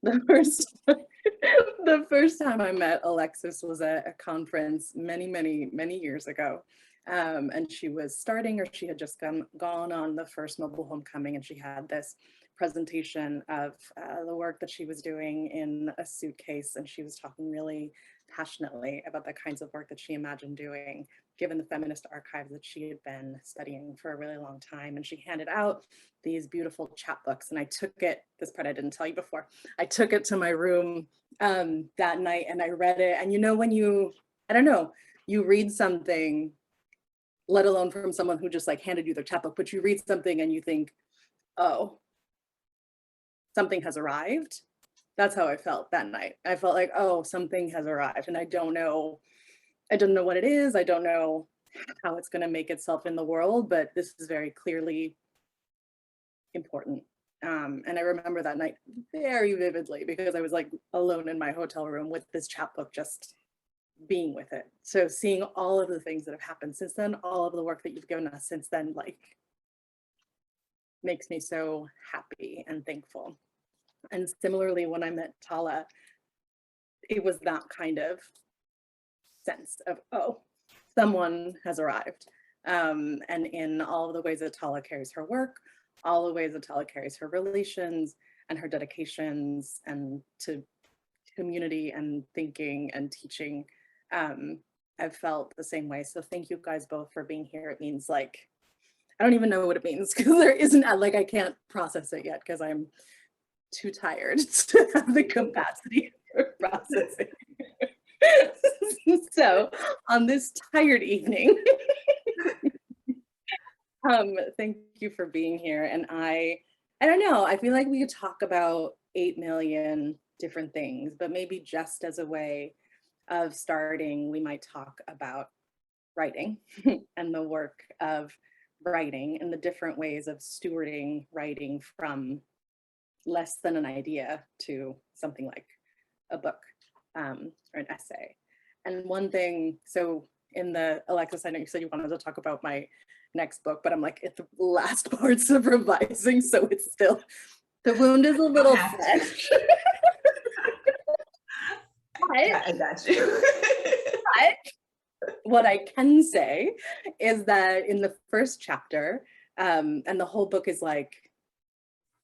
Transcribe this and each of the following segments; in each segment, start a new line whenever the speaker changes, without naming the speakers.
The first, the first time I met Alexis was at a conference many years ago. And she was starting, or she had just gone on the first mobile homecoming, and she had this presentation of the work that she was doing in a suitcase. And she was talking really passionately about the kinds of work that she imagined doing, given the feminist archives that she had been studying for a really long time. And she handed out these beautiful chapbooks, and I took it, this part I didn't tell you before, I took it to my room that night and I read it. And you know, when I don't know, you read something, let alone from someone who just like handed you their chapbook, but you read something and you think, oh, something has arrived. That's how I felt that night. I felt like, oh, something has arrived, and I don't know what it is. I don't know how it's going to make itself in the world, but this is very clearly important. And I remember that night very vividly because I was like alone in my hotel room with this chapbook, just being with it. So seeing all of the things that have happened since then, all of the work that you've given us since then, like, makes me so happy and thankful. And similarly, when I met Tala, it was that kind of sense of, oh, someone has arrived. And in all of the ways that Tala carries her work, all the ways that Tala carries her relations and her dedications and to community and thinking and teaching, I've felt the same way. So thank you guys both for being here. It means, like, I don't even know what it means because there isn't, like, I can't process it yet because I'm too tired to have the capacity for processing. So on this tired evening, thank you for being here. And I don't know, I feel like we could talk about 8 million different things, but maybe just as a way of starting, we might talk about writing and the work of writing and the different ways of stewarding writing from less than an idea to something like a book or an essay. And one thing, so in the, Alexis, I know you said you wanted to talk about my next book, but I'm like at the last parts of revising, so it's still, the wound is a little fresh.
I got you.
But what I can say is that in the first chapter, and the whole book is like,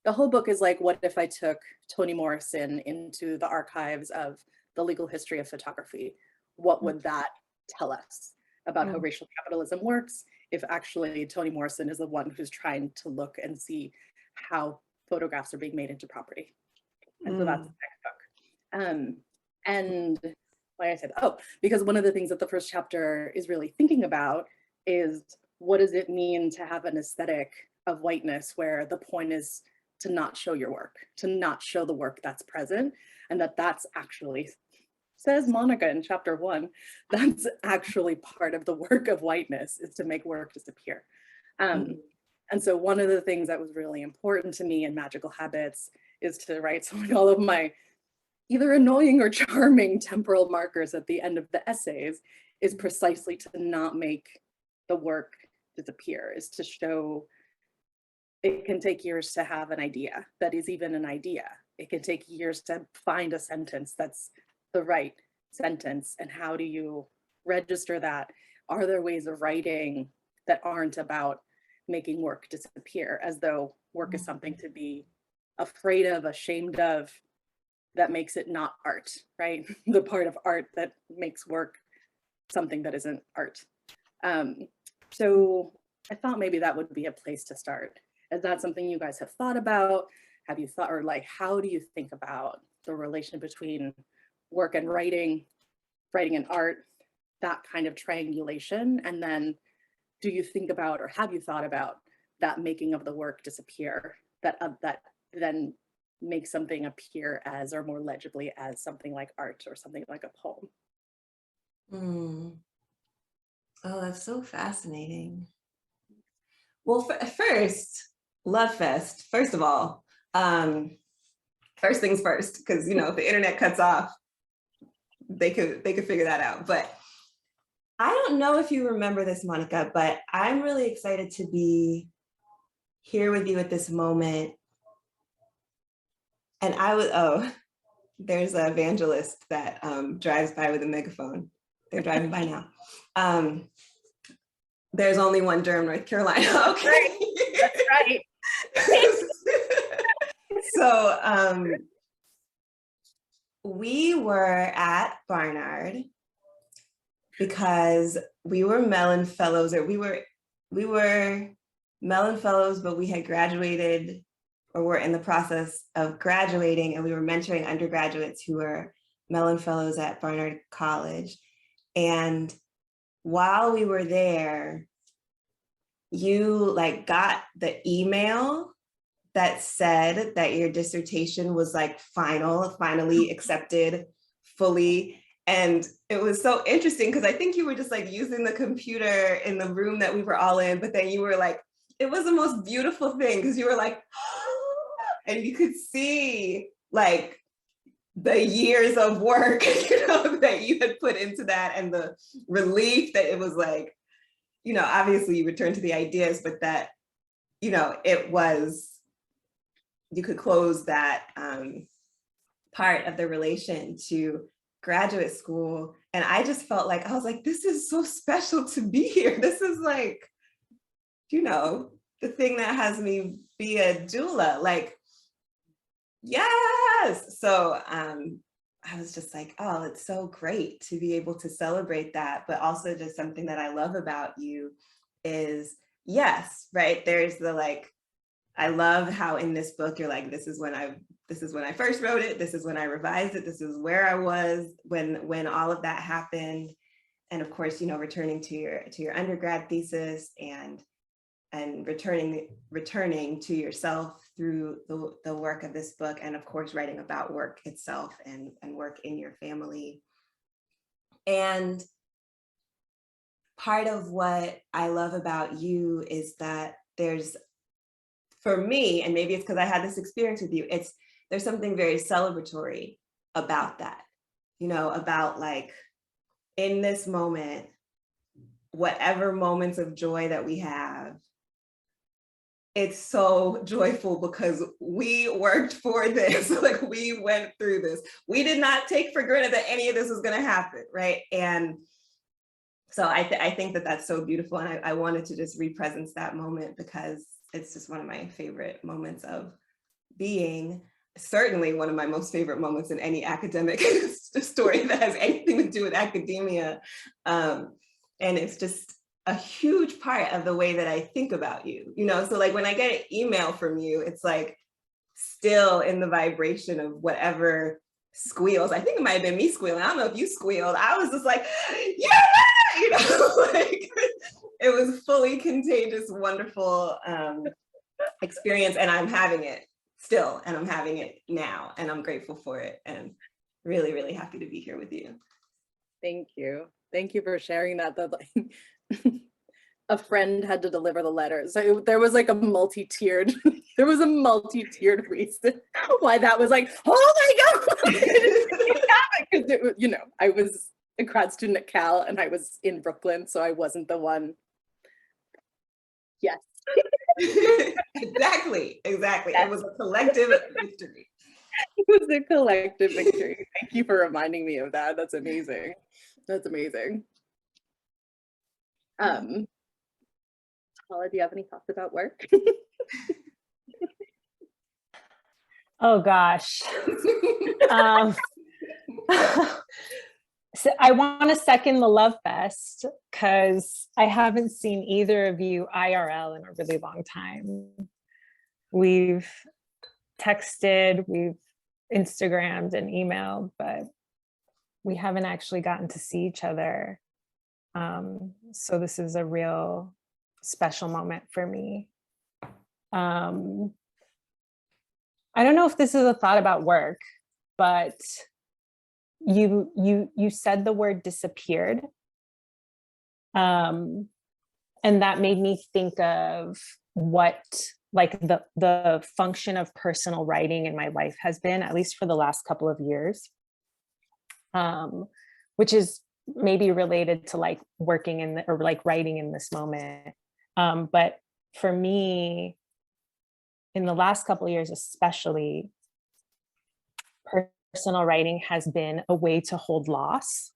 what if I took Toni Morrison into the archives of the legal history of photography? What would that tell us about how racial capitalism works if actually Toni Morrison is the one who's trying to look and see how photographs are being made into property? And so that's the next book. And like I said, because one of the things that the first chapter is really thinking about is, what does it mean to have an aesthetic of whiteness where the point is to not show your work, to not show the work that's present, and that's actually, says Monica in chapter 1, that's actually part of the work of whiteness, is to make work disappear. And so one of the things that was really important to me in Magical Habits is to write something, all of my either annoying or charming temporal markers at the end of the essays is precisely to not make the work disappear, is to show it can take years to have an idea that is even an idea. It can take years to find a sentence that's the right sentence. And how do you register that? Are there ways of writing that aren't about making work disappear, as though work is something to be afraid of, ashamed of, that makes it not art, right? The part of art that makes work something that isn't art. So I thought maybe that would be a place to start. Is that something you guys have thought about? Have you thought, or like, how do you think about the relation between work and writing and art, that kind of triangulation? And then do you think about, or have you thought about that making of the work disappear, that then makes something appear as, or more legibly as, something like art or something like a poem?
Oh, that's so fascinating. Well, first, Love Fest, first of all, first things first, because, you know, if the internet cuts off, they could figure that out. But I don't know if you remember this, Monica, but I'm really excited to be here with you at this moment. And there's an evangelist that drives by with a megaphone. They're driving by now. There's only one Durham, North Carolina. Okay.
That's right.
So we were at Barnard because we were Mellon Fellows, or we were Mellon Fellows, but we had graduated or were in the process of graduating, and we were mentoring undergraduates who were Mellon Fellows at Barnard College. And while we were there, you like got the email that said that your dissertation was like finally accepted fully. And it was so interesting because I think you were just like using the computer in the room that we were all in, but then you were like, it was the most beautiful thing because you were like, and you could see like the years of work, you know, that you had put into that, and the relief that it was like, you know, obviously you returned to the ideas, but that, you know, it was, you could close that part of the relation to graduate school. And I just felt like, I was like, this is so special to be here. This is like, you know, the thing that has me be a doula, like, yes. So I was just like, oh, it's so great to be able to celebrate that. But also just something that I love about you is, yes, right, there's the like, I love how in this book you're like, this is when I first wrote it, this is when I revised it, this is where I was when all of that happened. And of course, you know, returning to your undergrad thesis and returning to yourself through the work of this book, and of course writing about work itself and work in your family. And part of what I love about you is that there's, for me, and maybe it's because I had this experience with you, there's something very celebratory about that, you know, about like, in this moment, whatever moments of joy that we have, it's so joyful because we worked for this, like we went through this. We did not take for granted that any of this was gonna happen, right? And so I think that that's so beautiful, and I wanted to just re-presence that moment because it's just one of my favorite moments of being, certainly one of my most favorite moments in any academic story that has anything to do with academia. And it's just a huge part of the way that I think about you, you know? So like when I get an email from you, it's like still in the vibration of whatever squeals. I think it might've been me squealing. I don't know if you squealed. I was just like, yeah, you know, like it was fully contagious, wonderful experience. And I'm having it still, and I'm having it now, and I'm grateful for it, and really, really happy to be here with you.
Thank you. Thank you for sharing that. That like a friend had to deliver the letter. So there was like a multi-tiered, there was a multi-tiered reason why that was like, oh my God. Because it was, you know, I was a grad student at Cal and I was in Brooklyn, so I wasn't the one. Yes.
Exactly.
Yes.
It was a collective victory.
It was a collective victory. Thank you for reminding me of that. That's amazing. That's amazing. Tala, do you have any thoughts about work?
Oh gosh. So I want to second the Love Fest because I haven't seen either of you IRL in a really long time. We've texted, we've Instagrammed and emailed, but we haven't actually gotten to see each other. So this is a real special moment for me. I don't know if this is a thought about work, but you said the word disappeared. And that made me think of what like the function of personal writing in my life has been, at least for the last couple of years, which is maybe related to like working in or like writing in this moment. But for me, in the last couple of years, especially, personal writing has been a way to hold loss,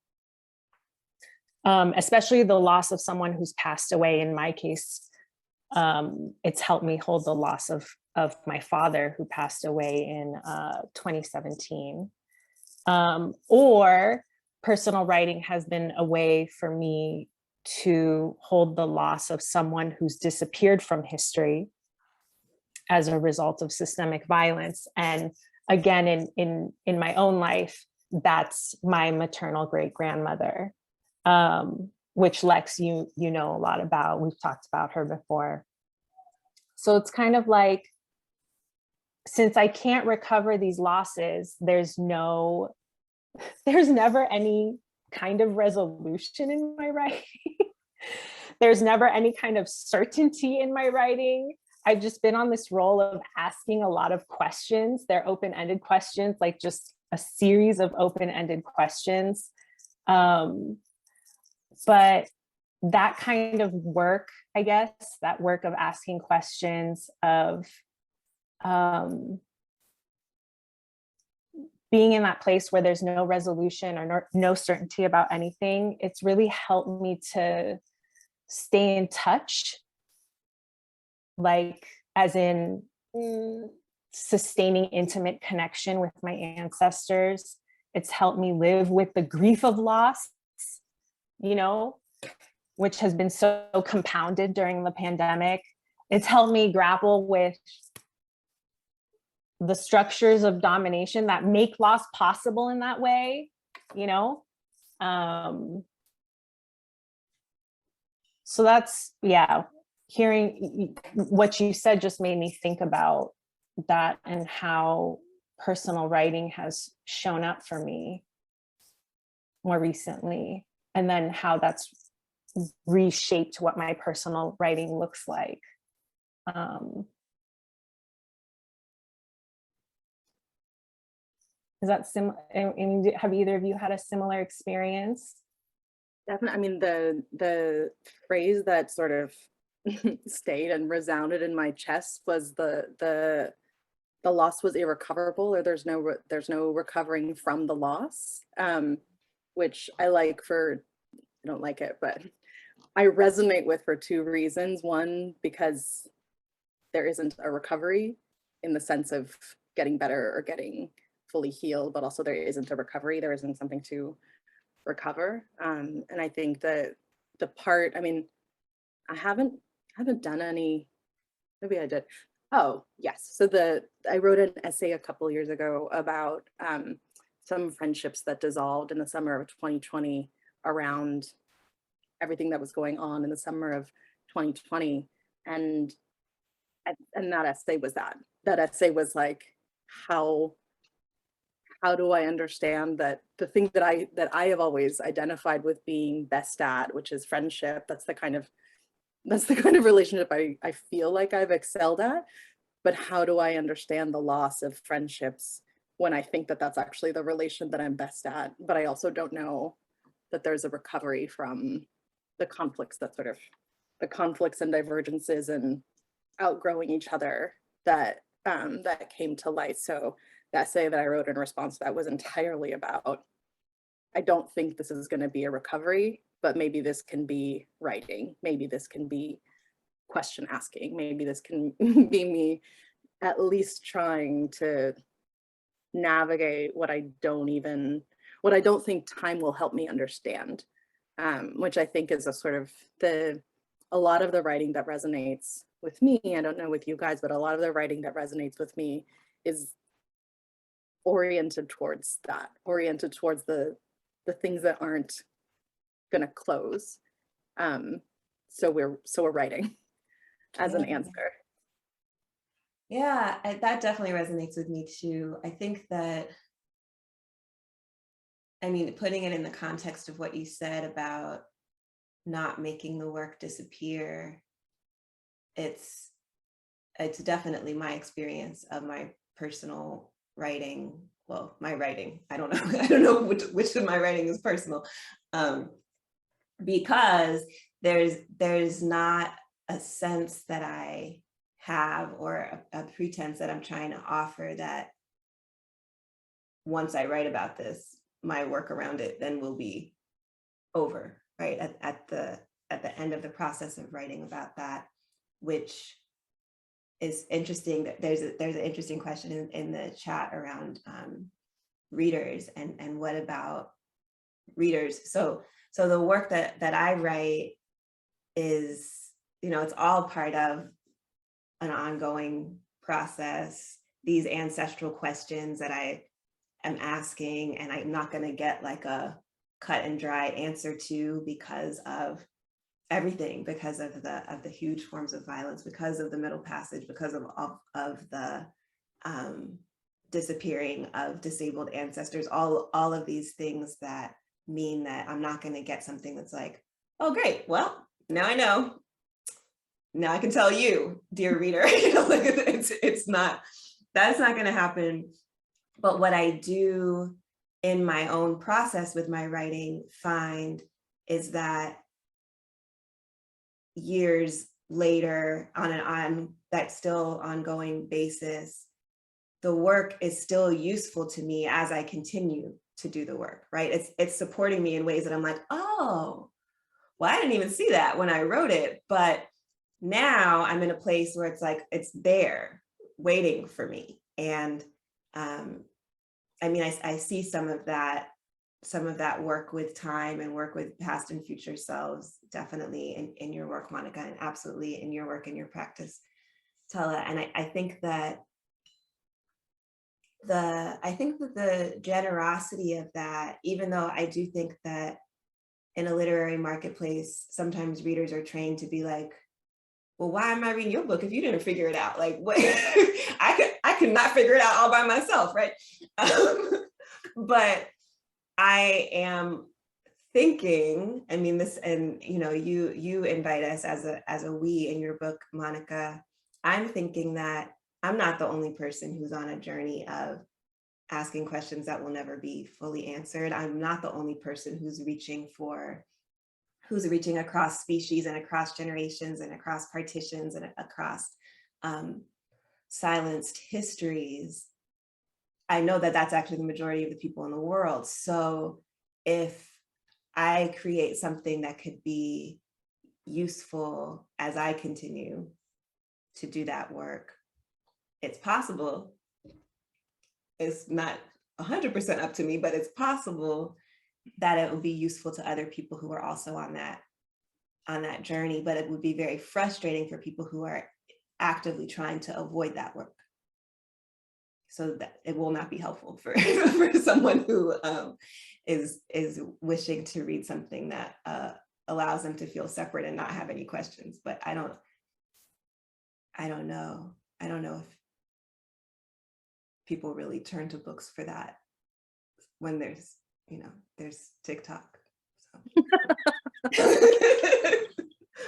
especially the loss of someone who's passed away. In my case, it's helped me hold the loss of my father, who passed away in 2017. Or personal writing has been a way for me to hold the loss of someone who's disappeared from history as a result of systemic violence. And again, in my own life, that's my maternal great-grandmother, which Lex, you know a lot about. We've talked about her before. So it's kind of like, since I can't recover these losses, there's never any kind of resolution in my writing. There's never any kind of certainty in my writing. I've just been on this role of asking a lot of questions. They're open-ended questions, like just a series of open-ended questions. But that kind of work, I guess, that work of asking questions, of being in that place where there's no resolution or no certainty about anything, it's really helped me to stay in touch, like as in sustaining intimate connection with my ancestors. It's helped me live with the grief of loss, you know, which has been so compounded during the pandemic. It's helped me grapple with the structures of domination that make loss possible in that way, you know? So that's, yeah, hearing what you said just made me think about that and how personal writing has shown up for me more recently, and then how that's reshaped what my personal writing looks like. Is that similar? I mean, have either of you had a similar experience?
Definitely. I mean, the phrase that sort of stayed and resounded in my chest was the loss was irrecoverable, or there's no recovering from the loss, which I like for, I don't like it, but I resonate with for two reasons. One, because there isn't a recovery in the sense of getting better or getting fully healed, but also there isn't a recovery. There isn't something to recover. And I think that the part, I mean, I haven't done any, maybe I did. Oh, yes. So I wrote an essay a couple years ago about some friendships that dissolved in the summer of 2020 around everything that was going on in the summer of 2020. And that essay was that essay was like, how do I understand that the thing that I have always identified with being best at, which is friendship, that's the kind of relationship I feel like I've excelled at, but how do I understand the loss of friendships when I think that that's actually the relation that I'm best at, but I also don't know that there's a recovery from the conflicts and divergences and outgrowing each other that came to light. So the essay that I wrote in response to that was entirely about, I don't think this is going to be a recovery, but maybe this can be writing. Maybe this can be question asking. Maybe this can be me at least trying to navigate what I don't think time will help me understand, which I think is a sort of a lot of the writing that resonates with me. I don't know with you guys, but a lot of the writing that resonates with me is oriented towards the things that aren't gonna close. So we're writing as an answer.
Yeah, that definitely resonates with me too. I think that, I mean, putting it in the context of what you said about not making the work disappear, it's definitely my experience of my personal writing. Well, my writing, I don't know which of my writing is personal, because there's not a sense that I have, or a pretense that I'm trying to offer, that once I write about this, my work around it then will be over, right? At the end of the process of writing about that, which is interesting. There's an interesting question in the chat around readers and what about readers. So the work that I write is, it's all part of an ongoing process. These ancestral questions that I am asking, and I'm not going to get like a cut and dry answer to because of everything, because of the huge forms of violence, because of the Middle Passage, because of the disappearing of disabled ancestors, all of these things that mean that I'm not going to get something that's like, oh great, well now I know, now I can tell you, dear reader. It's not, that's not going to happen. But what I do in my own process with my writing find is that years later, on that still ongoing basis, the work is still useful to me as I continue to do the work, right? It's supporting me in ways that I'm like, oh, well, I didn't even see that when I wrote it, but now I'm in a place where it's like, it's there waiting for me. And I mean, I see some of that work with time and work with past and future selves, definitely in your work, Monica, and absolutely in your work and your practice, Tala. And I think that the generosity of that, even though I do think that in a literary marketplace, sometimes readers are trained to be like, well, why am I reading your book if you didn't figure it out? Like, what? I could not figure it out all by myself, right? But I am thinking, I mean, this, and you invite us as a we in your book, Monica. I'm thinking that I'm not the only person who's on a journey of asking questions that will never be fully answered. I'm not the only person who's reaching across species and across generations and across partitions and across silenced histories. I know that that's actually the majority of the people in the world. So if I create something that could be useful as I continue to do that work, it's possible. It's not 100% up to me, but it's possible that it would be useful to other people who are also on that journey. But it would be very frustrating for people who are actively trying to avoid that work. So that it will not be helpful for someone who is wishing to read something that allows them to feel separate and not have any questions. But I don't know if people really turn to books for that when there's TikTok. So.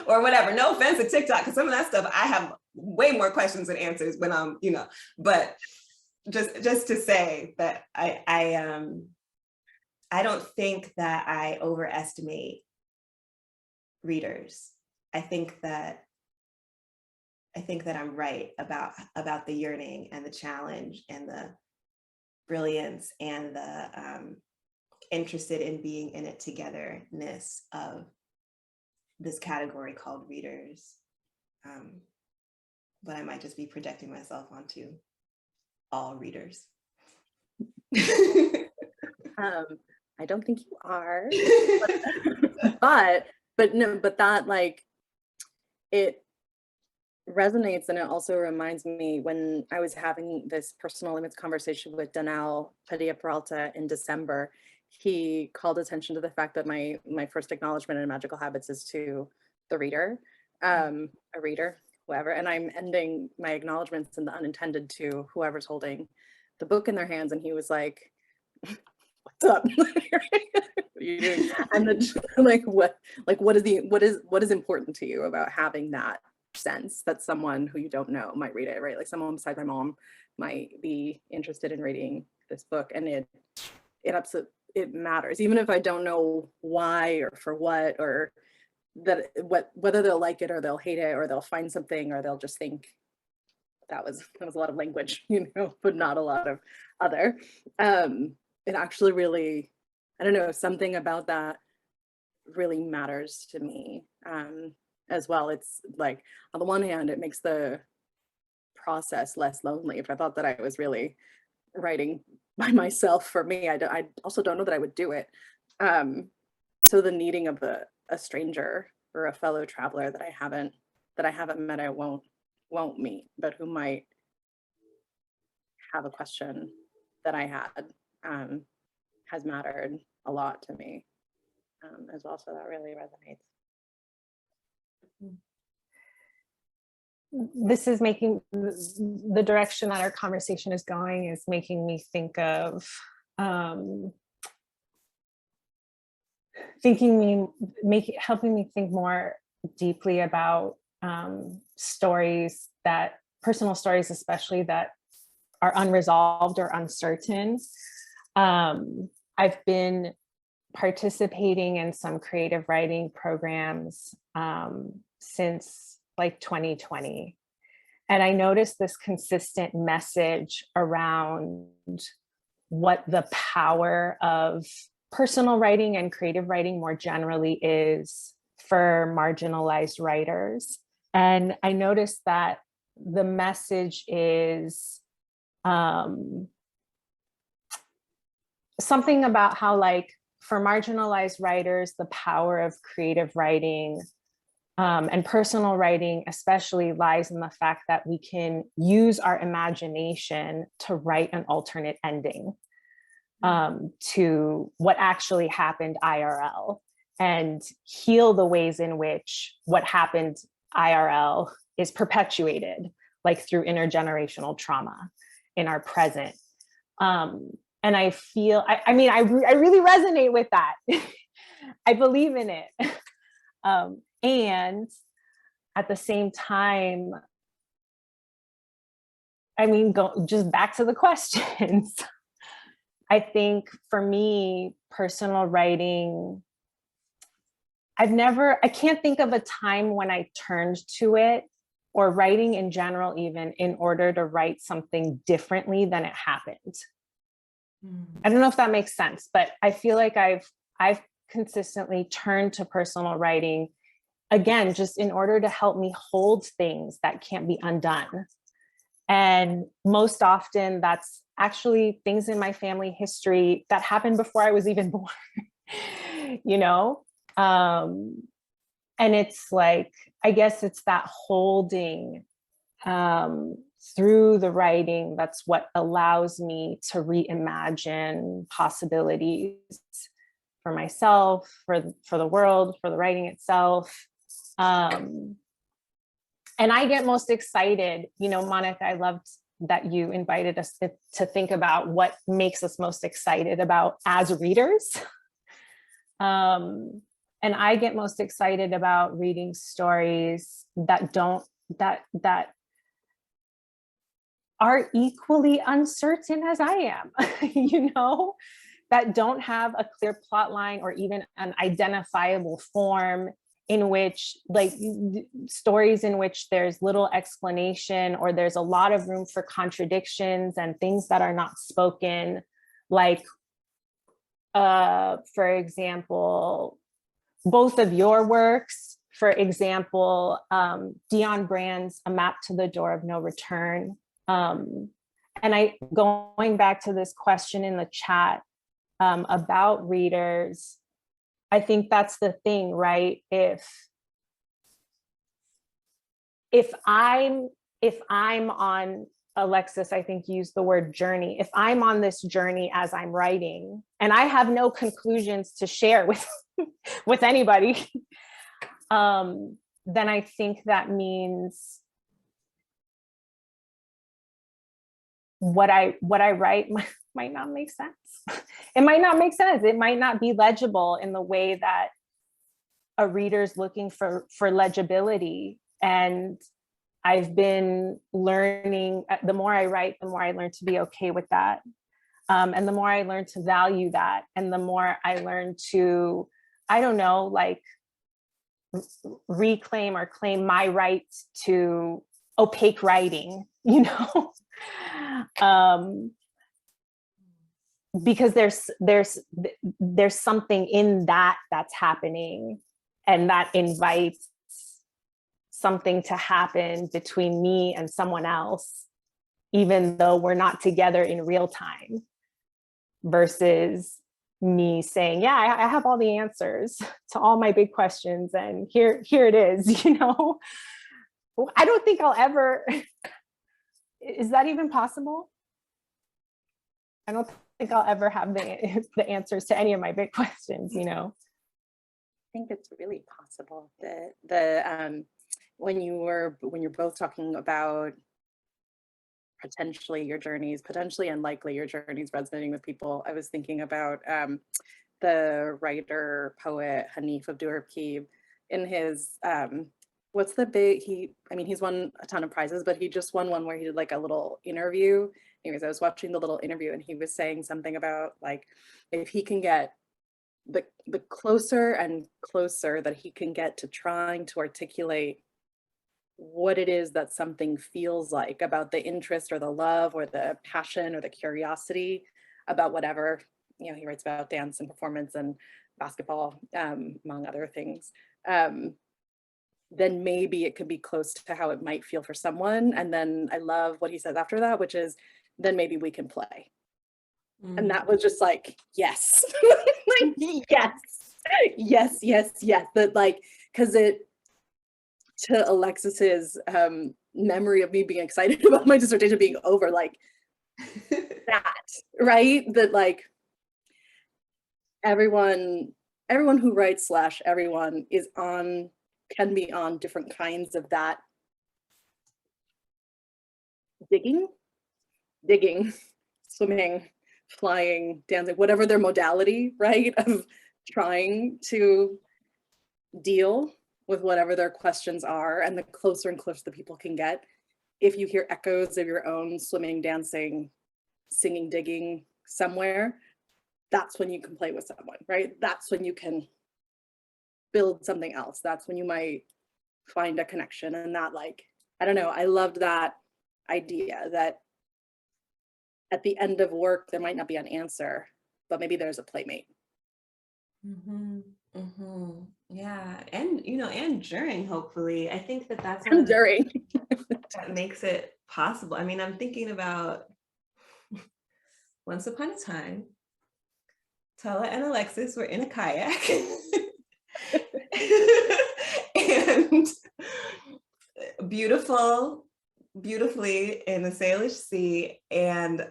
Or whatever. No offense to TikTok, because some of that stuff I have way more questions than answers when I'm, but just to say that I don't think that I overestimate readers. I think that I'm right about the yearning and the challenge and the brilliance and the interested in being in it togetherness of this category called readers. But I might just be projecting myself onto all readers.
I don't think you are, but that, like, it resonates, and it also reminds me when I was having this personal limits conversation with Danelle Padilla-Peralta in December. He called attention to the fact that my first acknowledgement in Magical Habits is to the reader, a reader, whoever, and I'm ending my acknowledgements in the Unintended to whoever's holding the book in their hands. And he was like, what's up? What are you doing? And then what is important to you about having that sense that someone who you don't know might read it, right? Like someone besides my mom might be interested in reading this book, and it matters, even if I don't know why or for what, or whether they'll like it or they'll hate it or they'll find something or they'll just think that was a lot of language, you know, but not a lot of other. It actually really, I don't know, something about that really matters to me as well. It's like, on the one hand, it makes the process less lonely. If I thought that I was really writing by myself, for me, I also don't know that I would do it. So the needing of a stranger or a fellow traveler that I haven't met, I won't meet, but who might have a question that I had, has mattered a lot to me as well. So that really resonates.
This is making the direction that our conversation is going is making me think of helping me think more deeply about stories, that personal stories, especially that are unresolved or uncertain. I've been participating in some creative writing programs since like 2020. And I noticed this consistent message around what the power of personal writing and creative writing more generally is for marginalized writers. And I noticed that the message is something about how, like, for marginalized writers, the power of creative writing and personal writing especially lies in the fact that we can use our imagination to write an alternate ending to what actually happened IRL, and heal the ways in which what happened IRL is perpetuated, like through intergenerational trauma in our present. And I feel, I mean, I really resonate with that. I believe in it. And at the same time, I mean, just back to the questions. I think for me, personal writing, I can't think of a time when I turned to it, or writing in general, even, in order to write something differently than it happened. I don't know if that makes sense, but I feel like I've consistently turned to personal writing, again, just in order to help me hold things that can't be undone. And most often that's actually things in my family history that happened before I was even born, you know? And it's like, I guess it's that holding through the writing that's what allows me to reimagine possibilities for myself, for the world, for the writing itself. And I get most excited, you know, Monica, I loved that you invited us to think about what makes us most excited about as readers. And I get most excited about reading stories that are equally uncertain as I am, you know, that don't have a clear plot line or even an identifiable form, in which, like, stories in which there's little explanation, or there's a lot of room for contradictions and things that are not spoken. Like, for example, both of your works, for example, Dion Brand's A Map to the Door of No Return. And going back to this question in the chat about readers, I think that's the thing, right? If I'm on, Alexis, I think, used the word journey. If I'm on this journey as I'm writing, and I have no conclusions to share with anybody, then I think that means what I write might not make sense. It might not make sense. It might not be legible in the way that a reader's looking for legibility. And I've been learning, the more I write, the more I learn to be okay with that. And the more I learn to value that, and the more I learn to, I don't know, like, reclaim or claim my right to opaque writing, you know, because there's something in that that's happening, and that invites something to happen between me and someone else, even though we're not together in real time, versus me saying, yeah, I have all the answers to all my big questions, and here it is, you know. I don't think I'll ever, is that even possible? I don't think I'll ever have the answers to any of my big questions, you know.
I think it's really possible that when you're both talking about potentially your journeys, potentially and likely your journeys resonating with people, I was thinking about the writer, poet Hanif Abdurraqib in his, what's the big, he's won a ton of prizes, but he just won one where he did like a little interview. Anyways, I was watching the little interview and he was saying something about like, if he can get the closer and closer that he can get to trying to articulate what it is that something feels like about the interest or the love or the passion or the curiosity about whatever, you know, he writes about dance and performance and basketball, among other things, then maybe it could be close to how it might feel for someone. And then I love what he says after that, which is, then maybe we can play. And that was just like, yes, like, yes. That like, because it, to Alexis's memory of me being excited about my dissertation being over, like that, right? That like everyone who writes / everyone is on, can be on different kinds of that digging, swimming, flying, dancing, whatever their modality, right? Of trying to deal with whatever their questions are. And the closer and closer the people can get, if you hear echoes of your own swimming, dancing, singing, digging somewhere, that's when you can play with someone, right? That's when you can build something else. That's when you might find a connection. And that, like, I don't know, I loved that idea that at the end of work, there might not be an answer, but maybe there's a playmate.
Yeah, and you know, and during, hopefully, I think that's
And during
that makes it possible. I mean, I'm thinking about once upon a time, Tala and Alexis were in a kayak and beautifully in the Salish Sea, and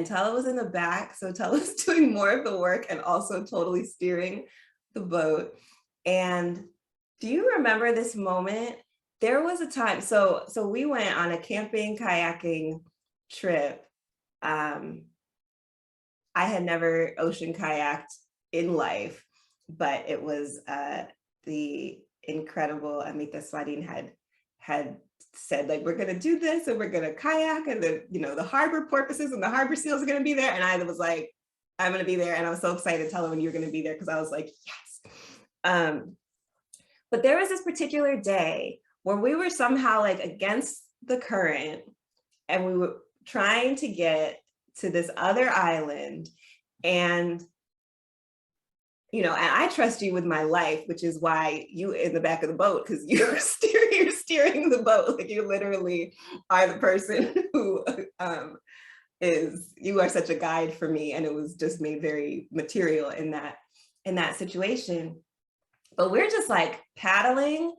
Tala was in the back, so Tala was doing more of the work and also totally steering the boat. And do you remember this moment? There was a time, so we went on a camping, kayaking trip. I had never ocean kayaked in life, but it was the incredible Amita Swadin had said, like, we're gonna do this and we're gonna kayak, and the harbor porpoises and the harbor seals are gonna be there. And I was like, I'm gonna be there. And I was so excited to tell her when you were gonna be there, because I was like, yes. But there was this particular day where we were somehow like against the current, and we were trying to get to this other island. And and I trust you with my life, which is why you in the back of the boat, because you're steering the boat. Like, you literally are the person who you are such a guide for me. And it was just made very material in that situation. But we're just like paddling,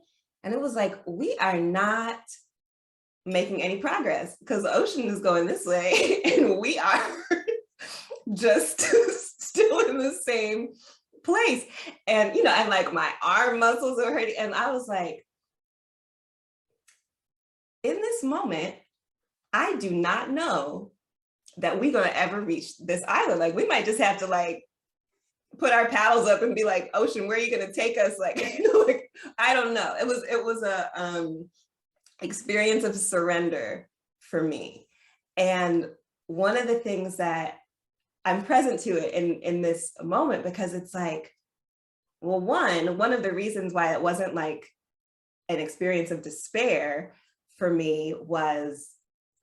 and it was like, we are not making any progress because the ocean is going this way and we are just still in the same place. And and like my arm muscles are hurting, and I was like, in this moment, I do not know that we're gonna ever reach this island. Like, we might just have to like put our paddles up and be like, ocean, where are you gonna take us? Like, like, I don't know. It was a experience of surrender for me. And one of the things that I'm present to it in this moment, because it's like, well, one of the reasons why it wasn't like an experience of despair for me was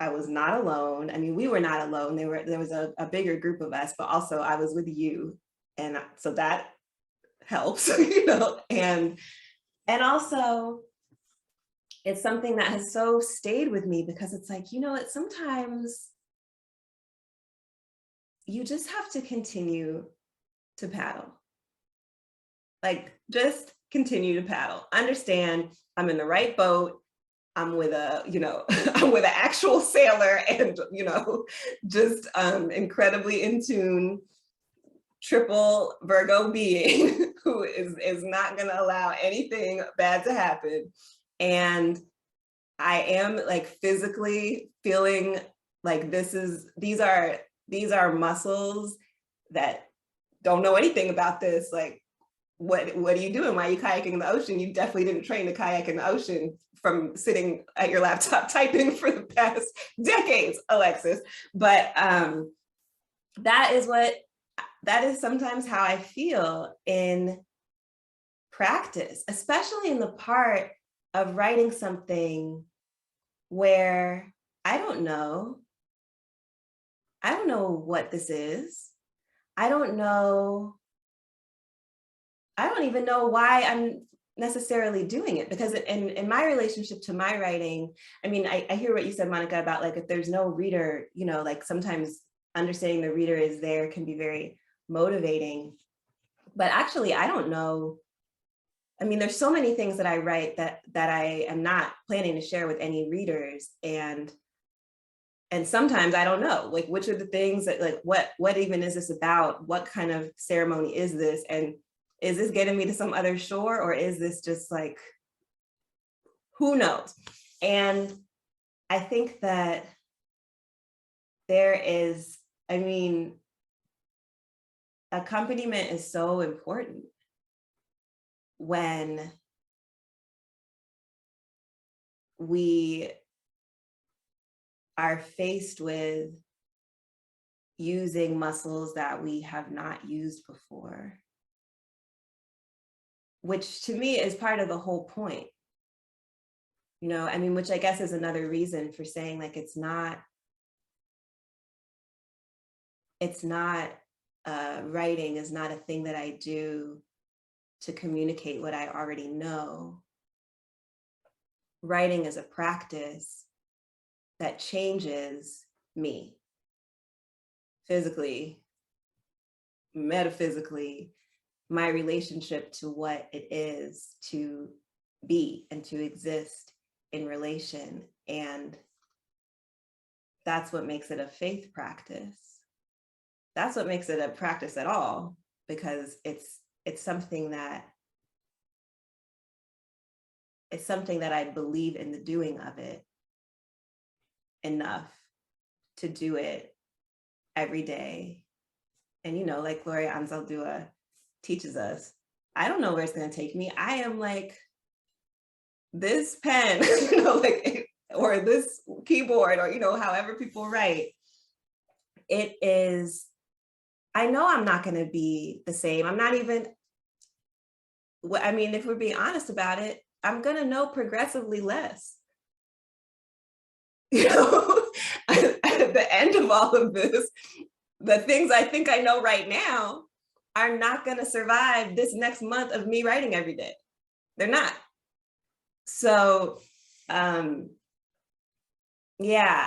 I was not alone. I mean, we were not alone. There was a bigger group of us, but also I was with you. And so that helps, you know, and also it's something that has so stayed with me because it's like, you know, sometimes you just have to continue to paddle. Like, just continue to paddle. Understand I'm in the right boat. I'm with I'm with an actual sailor and, you know, just incredibly in tune, triple Virgo being who is not gonna allow anything bad to happen. And I am like physically feeling like these are muscles that don't know anything about this. Like, what are you doing? Why are you kayaking in the ocean? You definitely didn't train to kayak in the ocean from sitting at your laptop typing for the past decades, Alexis. But that is sometimes how I feel in practice, especially in the part of writing something where I don't know what this is. I don't even know why I'm necessarily doing it, because in my relationship to my writing, I mean, I hear what you said, Monica, about like, if there's no reader, you know, like sometimes understanding the reader is there can be very motivating. But actually, I don't know. I mean, there's so many things that I write that I am not planning to share with any readers. And sometimes I don't know, like, which are the things that, like, what even is this about? What kind of ceremony is this? And is this getting me to some other shore, or is this just like, who knows? And I think that there is, I mean, accompaniment is so important when we are faced with using muscles that we have not used before, which to me is part of the whole point. You know, I mean, which I guess is another reason for saying, like, it's not writing is not a thing that I do to communicate what I already know. Writing is a practice that changes me physically, metaphysically, my relationship to what it is to be and to exist in relation. And that's what makes it a faith practice. That's what makes it a practice at all, because it's something that I believe in the doing of it enough to do it every day. And, you know, like Gloria Anzaldúa teaches us, I don't know where it's going to take me. I am like this pen, you know, like, or this keyboard, or, you know, however people write. It is, I know I'm not going to be the same. I'm not even, I mean, if we're being honest about it, I'm going to know progressively less. You know, at the end of all of this, the things I think I know right now are not going to survive this next month of me writing every day. They're not. So, yeah,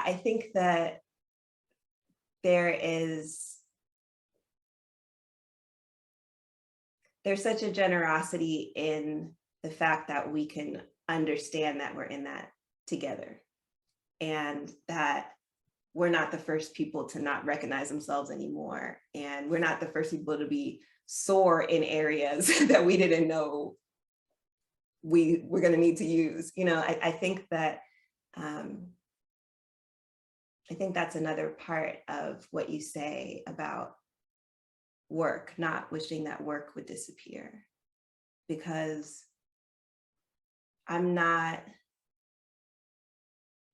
I think that there's such a generosity in the fact that we can understand that we're in that together, and that we're not the first people to not recognize themselves anymore. And we're not the first people to be sore in areas that we didn't know we were going to need to use. You know, I think that, I think that's another part of what you say about work, not wishing that work would disappear, because I'm not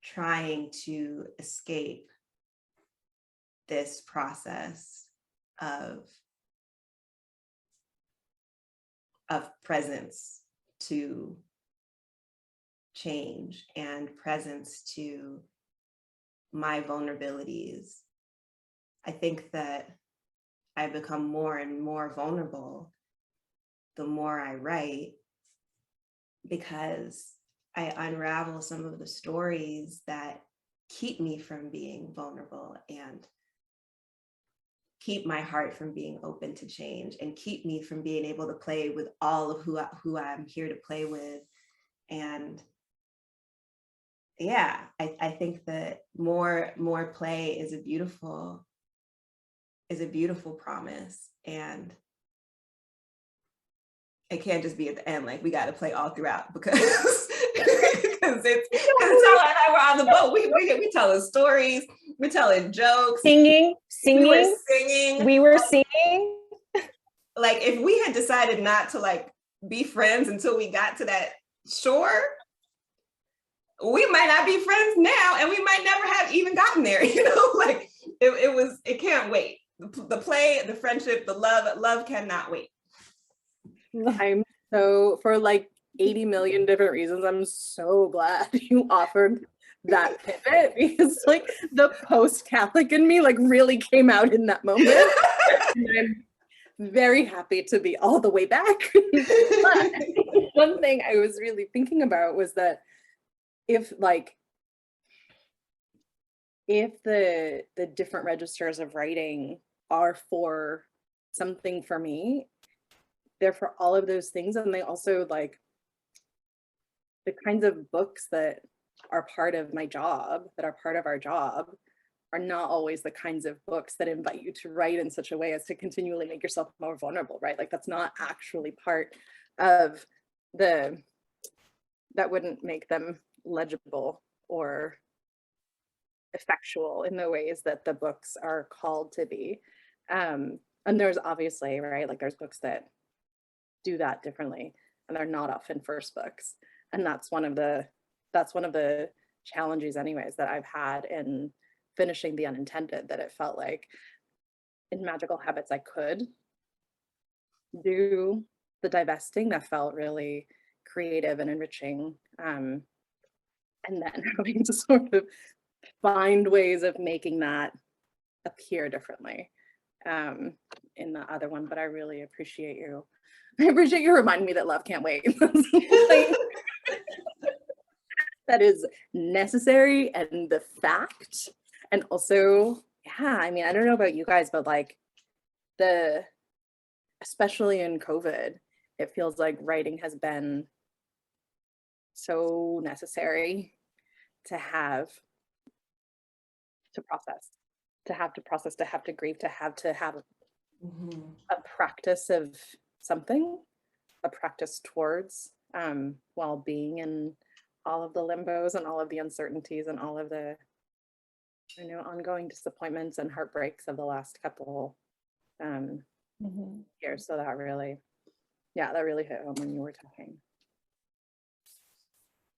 trying to escape this process of presence to change and presence to my vulnerabilities. I think that I become more and more vulnerable the more I write, because I unravel some of the stories that keep me from being vulnerable and keep my heart from being open to change and keep me from being able to play with all of who I'm here to play with. And yeah, I think that more play is a beautiful promise. And it can't just be at the end, like we got to play all throughout, because because Tala and I were on the boat. We telling stories, we're telling jokes,
Singing.
We were singing.
We were singing.
Like if we had decided not to like be friends until we got to that shore, we might not be friends now, and we might never have even gotten there. You know, like it can't wait. The play, the friendship, the love cannot wait.
I'm so, for like 80 million different reasons, I'm so glad you offered that pivot, because like the post-Catholic in me like really came out in that moment. And I'm very happy to be all the way back. But one thing I was really thinking about was that if the different registers of writing are for something for me, they're for all of those things. And they also, like, the kinds of books that are part of my job, that are part of our job, are not always the kinds of books that invite you to write in such a way as to continually make yourself more vulnerable, right? Like that's not actually part of that wouldn't make them legible or effectual in the ways that the books are called to be. And there's obviously, right, like there's books that do that differently, and they're not often first books. And that's one of the challenges anyways that I've had in finishing the Unintended, that it felt like in Magical Habits I could do the divesting that felt really creative and enriching, and then having to sort of find ways of making that appear differently in the other one. But I really appreciate you. I appreciate you reminding me that love can't wait. That is necessary, and the fact. And also, yeah, I mean, I don't know about you guys, but like especially in COVID, it feels like writing has been so necessary to have to process, to grieve, to have a practice of something, a practice towards while being in all of the limbos and all of the uncertainties and all of the ongoing disappointments and heartbreaks of the last couple years. So that really hit home when you were talking.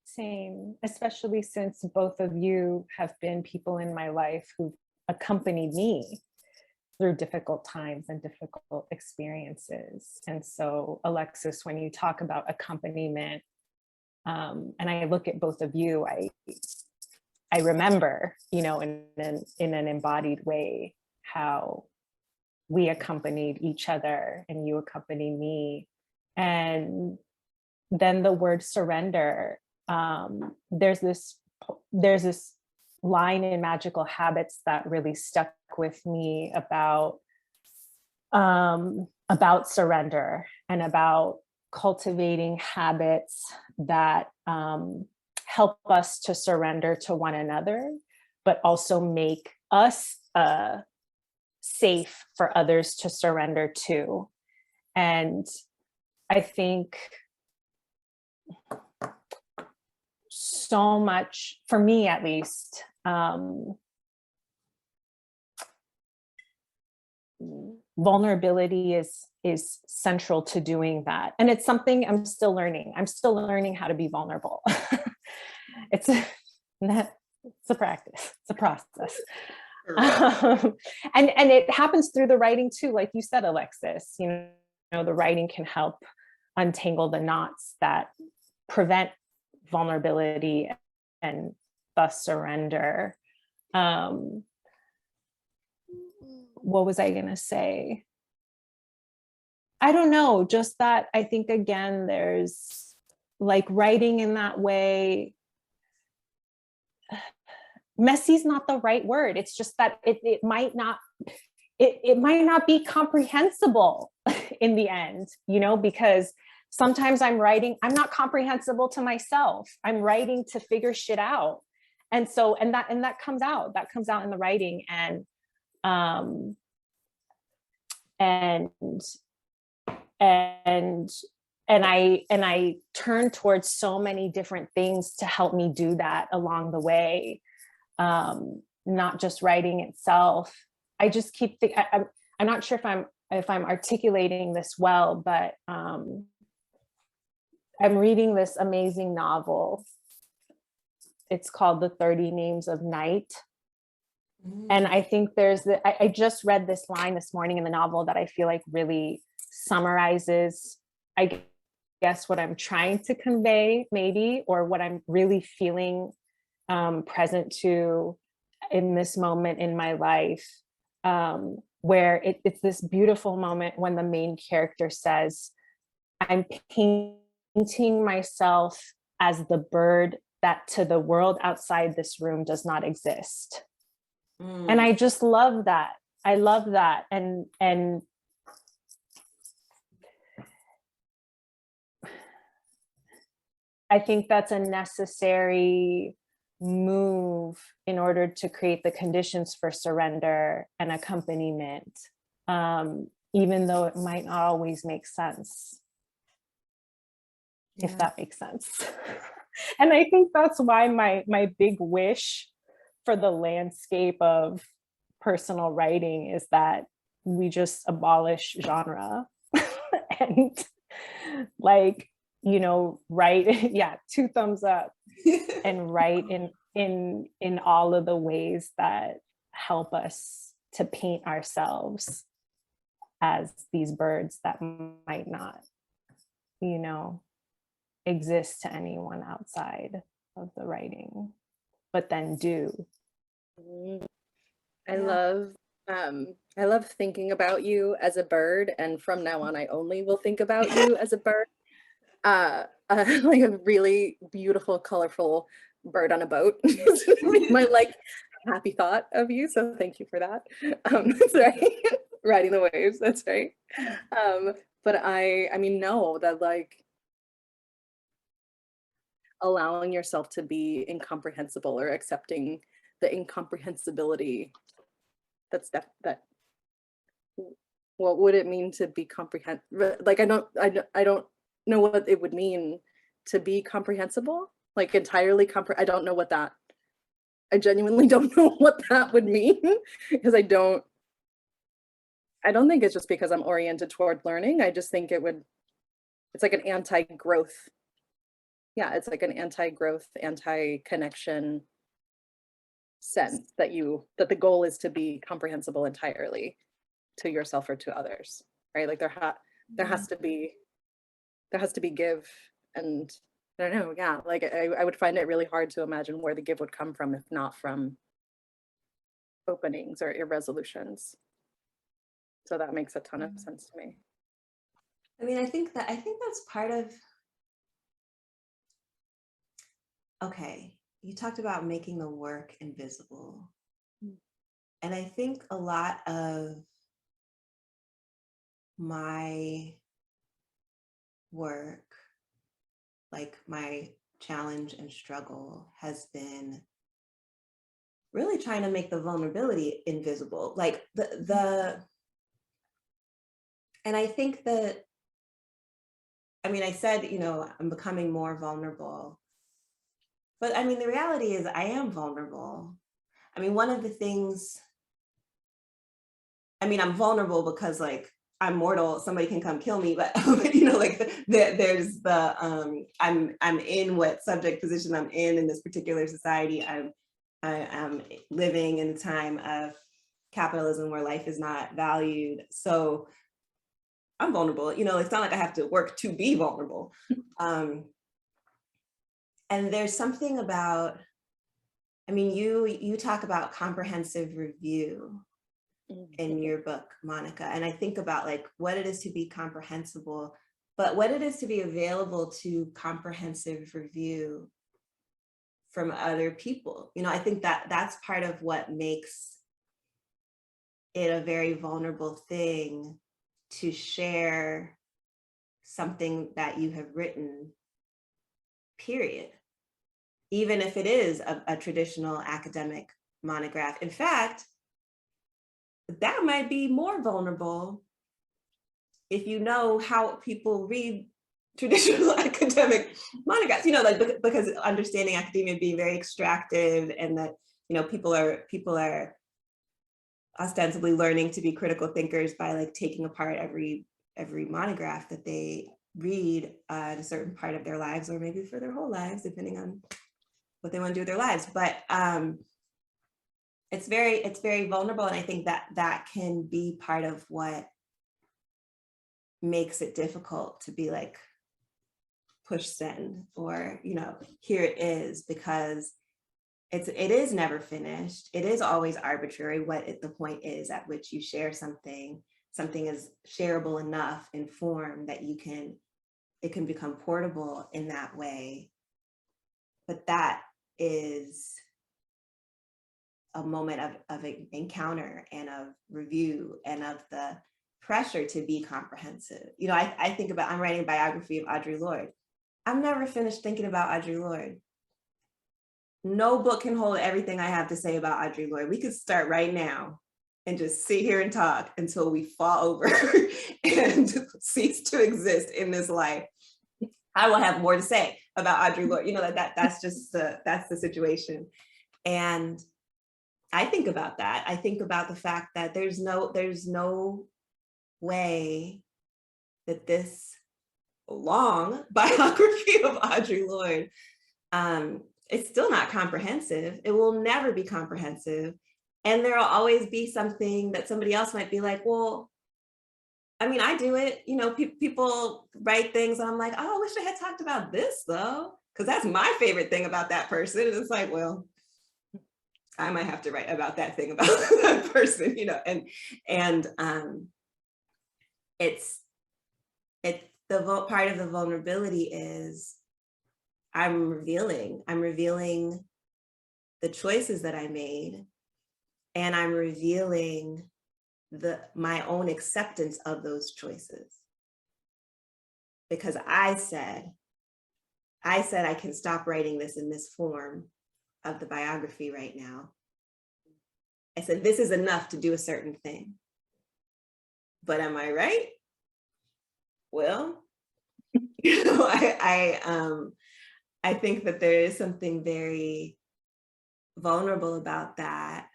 Same, especially since both of you have been people in my life who've accompanied me through difficult times and difficult experiences. And so, Alexis, when you talk about accompaniment, and I look at both of you, I remember, in an embodied way, how we accompanied each other and you accompanied me. And then the word surrender, there's this line in Magical Habits that really stuck with me about surrender and about cultivating habits that help us to surrender to one another, but also make us safe for others to surrender to. And I think so much, for me at least, vulnerability is central to doing that. And it's something I'm still learning. I'm still learning how to be vulnerable. It's a practice, it's a process. And it happens through the writing too, like you said, Alexis. The writing can help untangle the knots that prevent vulnerability and thus surrender. What was I gonna say? I don't know, just that I think, again, there's like writing in that way, messy is not the right word. It's just that it might not be comprehensible in the end, you know, because sometimes I'm writing, I'm not comprehensible to myself. I'm writing to figure shit out. And so, and that comes out in the writing. And I turn towards so many different things to help me do that along the way. Not just writing itself. I just keep thinking, I'm not sure if I'm articulating this well, but I'm reading this amazing novel. It's called The 30 Names of Night. And I think I just read this line this morning in the novel that I feel like really summarizes, I guess, what I'm trying to convey, maybe, or what I'm really feeling present to in this moment in my life, where it's this beautiful moment when the main character says, I'm painting myself as the bird that to the world outside this room does not exist. And I just love that. I love that. And I think that's a necessary move in order to create the conditions for surrender and accompaniment, even though it might not always make sense, if that makes sense. And I think that's why my big wish for the landscape of personal writing is that we just abolish genre and, like, you know, write, 2 thumbs up, and write in all of the ways that help us to paint ourselves as these birds that might not, you know, exist to anyone outside of the writing, but then do.
I love thinking about you as a bird, and from now on I only will think about you as a bird. Like a really beautiful, colorful bird on a boat. My like happy thought of you. So thank you for that. That's right. Riding the waves. That's right. But I mean, no, that like allowing yourself to be incomprehensible or accepting the incomprehensibility. That what would it mean to be like I don't know what it would mean to be comprehensible, like entirely I don't know what that, I genuinely don't know what that would mean, because I don't think it's just because I'm oriented toward learning. I just think it's like an anti-growth. Yeah, it's like an anti-growth, anti-connection sense that the goal is to be comprehensible entirely to yourself or to others, right? Like there has to be give, and I don't know, yeah, like I would find it really hard to imagine where the give would come from if not from openings or irresolutions. So that makes a ton of sense to me.
I mean, I think that's part of, okay, you talked about making the work invisible. And I think a lot of my work, like my challenge and struggle, has been really trying to make the vulnerability invisible. Like and I think that, I mean, I said, you know, I'm becoming more vulnerable, but I mean, the reality is I am vulnerable. I mean, one of the things, I mean, I'm vulnerable because like I'm mortal, somebody can come kill me, but you know, like there's the, I'm in what subject position I'm in this particular society. I'm living in a time of capitalism where life is not valued. So I'm vulnerable, you know, it's not like I have to work to be vulnerable. And And there's something about, I mean, you talk about comprehensive review in your book, Monica. And I think about like what it is to be comprehensible, but what it is to be available to comprehensive review from other people. You know, I think that that's part of what makes it a very vulnerable thing to share something that you have written, period. Even if it is a traditional academic monograph. In fact, that might be more vulnerable if you know how people read traditional academic monographs, you know, like because understanding academia being very extractive, and that, you know, people are ostensibly learning to be critical thinkers by like taking apart every monograph that they read at a certain part of their lives, or maybe for their whole lives, depending on what they want to do with their lives. But it's very vulnerable, and I think that can be part of what makes it difficult to be like push send, or, you know, here it is, because it is never finished. It is always arbitrary what the point is at which you share something. Something is shareable enough in form that it can become portable in that way. But that is a moment of encounter and of review and of the pressure to be comprehensive. You know, I think about, I'm writing a biography of Audre Lorde. I'm never finished thinking about Audre Lorde. No book can hold everything I have to say about Audre Lorde. We could start right now and just sit here and talk until we fall over and cease to exist in this life. I will have more to say about Audre Lorde. You know, that's the situation. And I think about that. I think about the fact that there's no way that this long biography of Audre Lorde, it's still not comprehensive. It will never be comprehensive. And there'll always be something that somebody else might be like, well, I mean, I do it, you know, people write things and I'm like, oh, I wish I had talked about this though, because that's my favorite thing about that person. And it's like, well, I might have to write about that thing about that person, you know, and it's the part of the vulnerability is I'm revealing the choices that I made, and I'm revealing my own acceptance of those choices. Because I said I can stop writing this in this form of the biography right now. I said, this is enough to do a certain thing. But am I right? Well, you know, I think that there is something very vulnerable about that.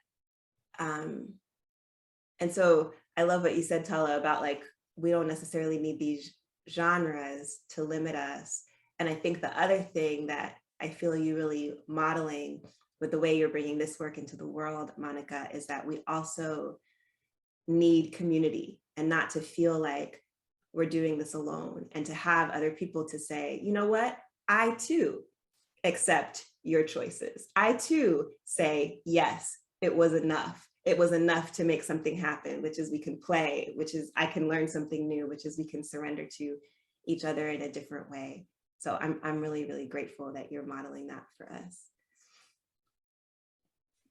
And so I love what you said, Tala, about like, we don't necessarily need these genres to limit us. And I think the other thing that I feel you really modeling with the way you're bringing this work into the world, Monica, is that we also need community, and not to feel like we're doing this alone, and to have other people to say, you know what, I too accept your choices. I too say, yes, it was enough. It was enough to make something happen, which is we can play, which is I can learn something new, which is we can surrender to each other in a different way. So I'm really, really grateful that you're modeling that for us.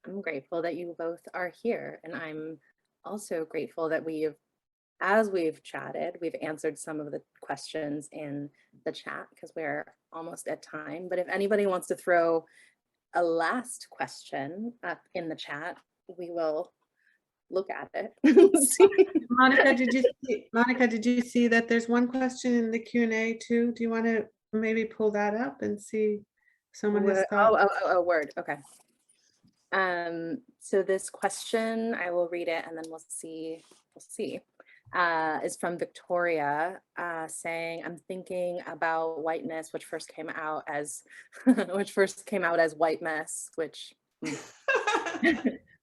I'm grateful that you both are here. And I'm also grateful that as we've chatted, we've answered some of the questions in the chat, because we're almost at time. But if anybody wants to throw a last question up in the chat, we will look at it.
Monica, did you see that there's one question in the Q&A too? Do you want to maybe pull that up and see if someone has thought?
Oh, word. Okay. So this question, I will read it and then we'll see, is from Victoria, saying, I'm thinking about whiteness, which first came out as white mess, which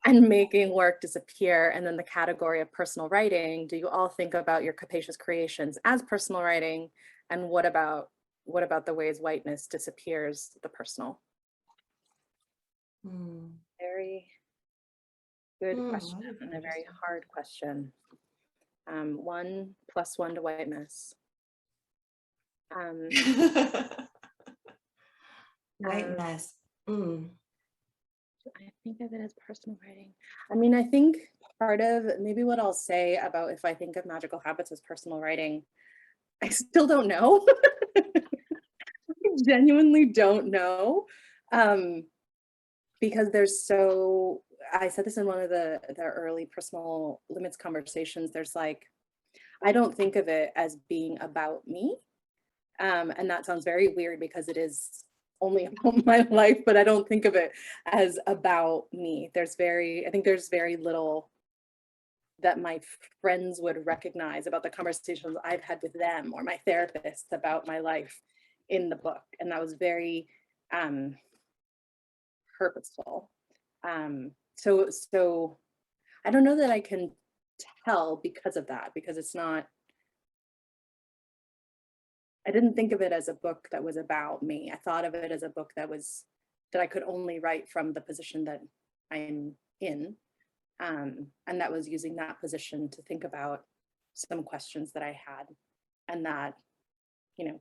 and making work disappear, and then the category of personal writing. Do you all think about your capacious creations as personal writing? And what about what about the ways whiteness disappears the personal? Very good question and a very hard question. 1 + 1 to whiteness.
Whiteness.
I think of it as personal writing. I mean, I think part of maybe what I'll say about if I think of magical habits as personal writing, I still don't know. I genuinely don't know. Because there's so, I said this in one of the early personal limits conversations, there's like, I don't think of it as being about me. And that sounds very weird because it is only about my life, but I don't think of it as about me. I think there's very little that my friends would recognize about the conversations I've had with them or my therapist about my life in the book. And that was very purposeful. So I don't know that I can tell because of that, because it's not, I didn't think of it as a book that was about me. I thought of it as a book that I could only write from the position that I'm in. And that was using that position to think about some questions that I had, and that, you know,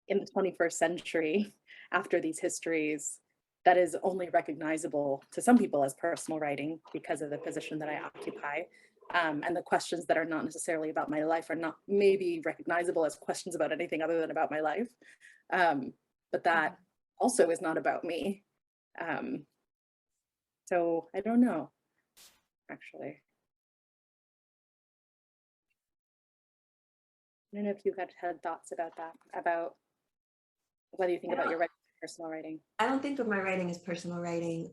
in the 21st century, after these histories, that is only recognizable to some people as personal writing because of the position that I occupy. And the questions that are not necessarily about my life are not maybe recognizable as questions about anything other than about my life. But that also is not about me. So I don't know, actually. I don't know if you had thoughts about that, about whether you think about your writing, personal writing.
I don't think of my writing as personal writing.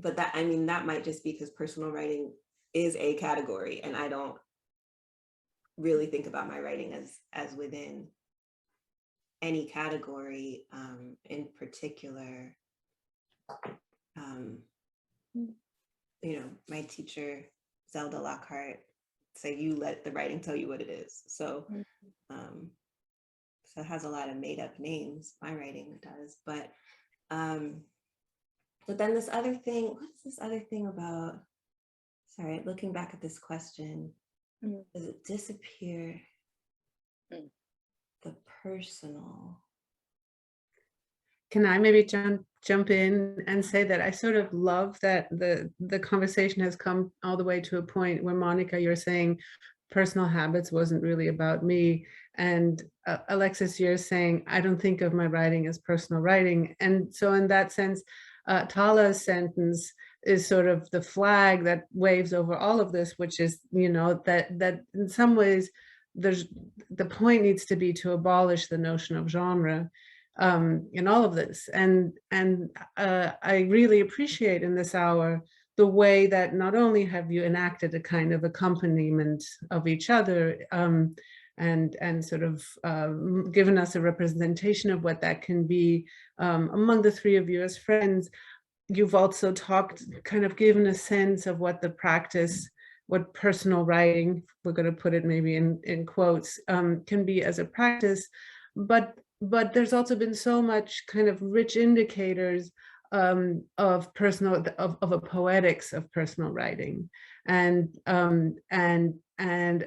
But that, I mean, that might just be because personal writing is a category, and I don't really think about my writing as within any category in particular. You know, my teacher, Zelda Lockhart, say you let the writing tell you what it is. So, so it has a lot of made up names, my writing does, but then this other thing, what's this other thing about, sorry, looking back at this question, does it disappear the personal?
Can I maybe jump in and say that I sort of love that the conversation has come all the way to a point where, Monica, you're saying personal habits wasn't really about me, and Alexis, you're saying I don't think of my writing as personal writing. And so in that sense, Tala's sentence is sort of the flag that waves over all of this, which is, you know, that in some ways the point needs to be to abolish the notion of genre in all of this. And I really appreciate in this hour the way that not only have you enacted a kind of accompaniment of each other and sort of given us a representation of what that can be among the three of you as friends, you've also talked, kind of given a sense of what the practice, what personal writing, we're going to put it maybe in quotes, can be as a practice. But there's also been so much kind of rich indicators of personal, of a poetics of personal writing, and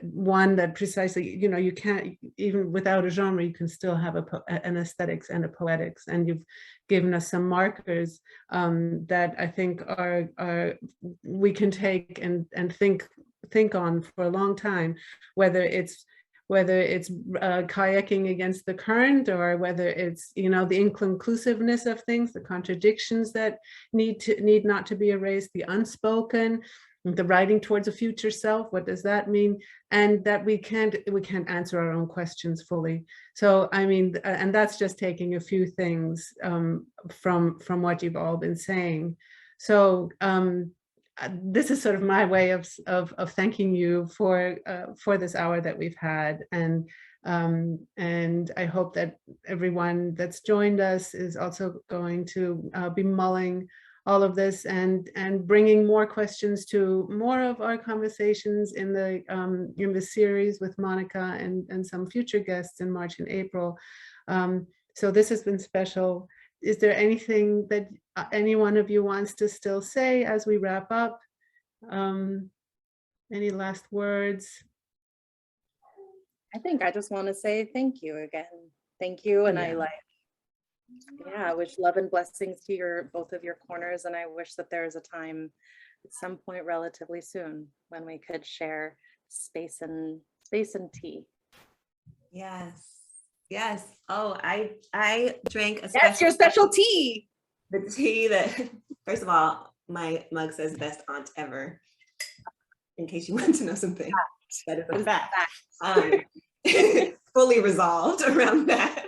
one that precisely, you know, you can't, even without a genre, you can still have an aesthetics and a poetics. And you've given us some markers that I think are we can take and think on for a long time, whether it's kayaking against the current, or whether it's, you know, the inclusiveness of things, the contradictions that need not to be erased, the unspoken, the writing towards a future self, what does that mean? And that we can't answer our own questions fully. So I mean, and that's just taking a few things from what you've all been saying. So this is sort of my way of thanking you for this hour that we've had, and I hope that everyone that's joined us is also going to be mulling all of this, and bringing more questions to more of our conversations in the series with Monica and some future guests in March and April. So this has been special. Is there anything that any one of you wants to still say as we wrap up? Any last words?
I think I just want to say thank you again. Thank you. And
Yeah.
I wish love and blessings to both of your corners. And I wish that there is a time at some point relatively soon when we could share space and tea.
Yes. Yes. Oh, I drank a
That's your special tea.
The tea that, first of all, my mug says best aunt ever. In case you want to know something, that is a fact. Fully resolved around that.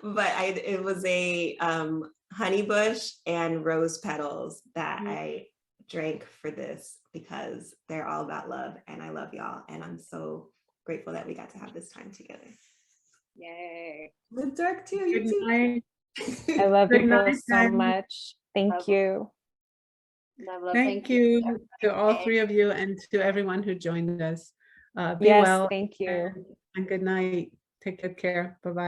But it was a honey bush and rose petals that I drank for this because they're all about love, and I love y'all, and I'm so grateful that we got to have this time together.
Yay.
Live dark too, you
Good
too.
night.
I love
Good
you both
night,
so
Jen.
much. Thank you.
Thank you to all three of you and to everyone who joined us. Be
Yes,
well.
thank you.
And good night. Take good care. Bye-bye.